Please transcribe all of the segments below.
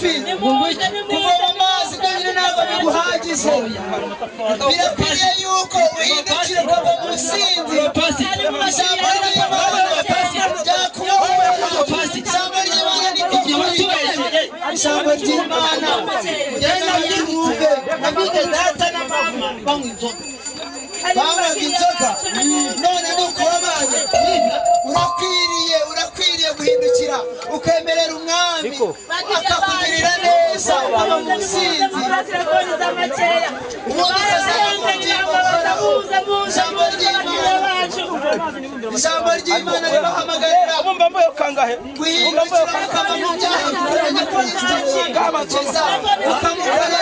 bugufi kuvoma amazi kandi ntabwo biguhagije birakwiriye yuko uhindukira ukava mu businzi ijambo ry'Imana ijambo ry'Imana mugenda mwumve nabige data na mama banywa inzoga banywaga inzoga none nuko wabaye urakwiriye guhindukira ukemerera umwami akakugirira neza ukaba mu businzi ijambo ry'Imana ribahamagarira guhindukira mukava mu byaha mukoranye Kristo ukamukiza ukamukorera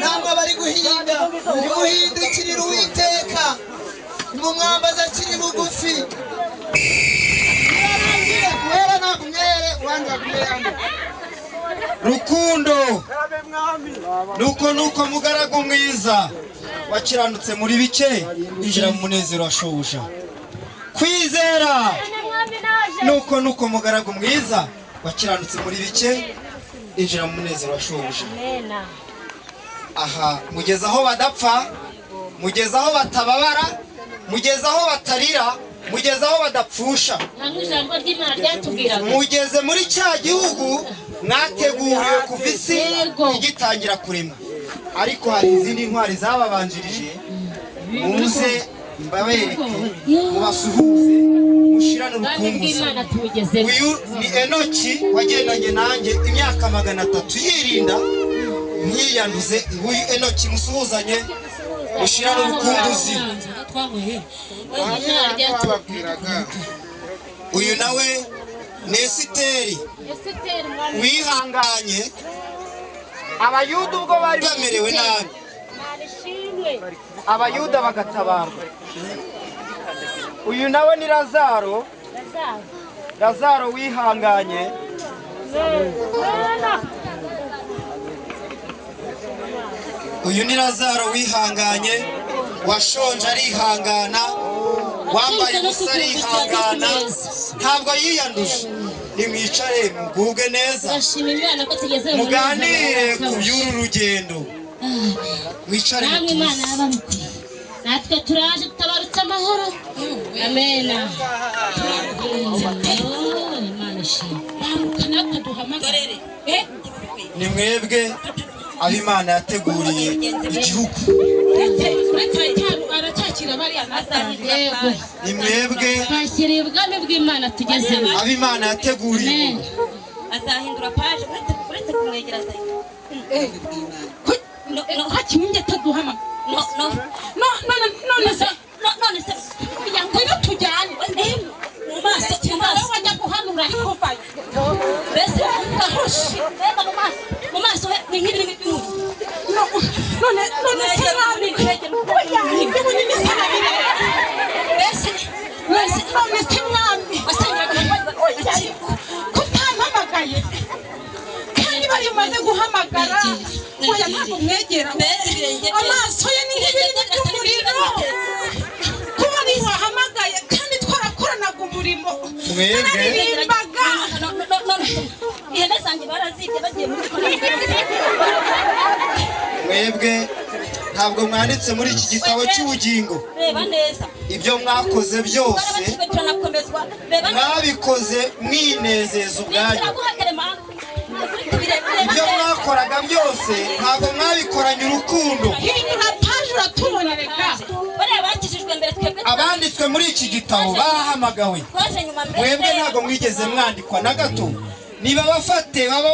ntabwo bari guhinda guhindukirira Uwiteka umwambaza akiri bugufi guhera ntabwo umwere ubanza kumera Rukundo nuko mugaragu mwiza wakiranutse muri bike injira mu munezero wa shobuja. Kwizera nuko mugaragu mwiza wakiranutse muri bike injira mu munezero wa shobuja. Aha mugeze aho badapfa, mugeze aho batababara, mugeze aho batarira, mugeze aho badapfusha, mugeze muri cya gihugu mwateguriwe kuva isi igitangira kurema. Ariko hari izindi ntwari zababanjirije, muze mbabereke mubasuhuze mushirane urukumbuzi. Uyu ni Enoki wagendanye nanjye imyaka 300 yirinda ntiyanduze. Uyu Enoki musuhuzanye mushirane urukumbuzi. Uyu nawe ni Esiteri wihanganye Abayuda ubwo bari bamerewe nabi, Abayuda bagatabarwa. Uyu nawe ni Lazaro wihanganye. Uyu ni Lazaro wihanganye, washonje arihangana, wambaye ubusa arihangana, ntabwo yiyanduje. Nimwicare mugubwe neza muganire ku by'uru rugendo. Mwicare natwe turaje tutabarutse amahoro. Amena. Ni mwebwe ab'Imana yateguriye igihugu. Ni mwebwe twashyiriye ubwami bw'Imana tugezemo. ab'Imana yateguriye. Azahindura paje uretse kumwegera Hakimwe taduhama. None se yangwira tujyane mu maso wajya guhanura ariko vayo bese ngahoshi reba mu maso ni nk'ibintu by'umuntu none se nabi oya ibyo ni sana bese none se mwami oya kutampamagaye kandi bari maze guhamagara oya ntabwo mwegera amaso ye ni nk'ibintu by'umuriro kuba ari wahamagaye kandi twarakoranaga umurimo naririmbaga ihene zanjye barazibye bagiye muri mwebwe ntabwo mwanditse muri iki gitabo cy'ubugingo. Reba neza ibyo mwakoze byose mwabikoze mwinezeza ubwanyu. Ibyo mwakoraga byose ntabwo mwabikoranye urukundo. Abanditswe muri iki gitabo bahamagawe, mwebwe ntabwo mwigeze mwandikwa na gato. Niba bafate baba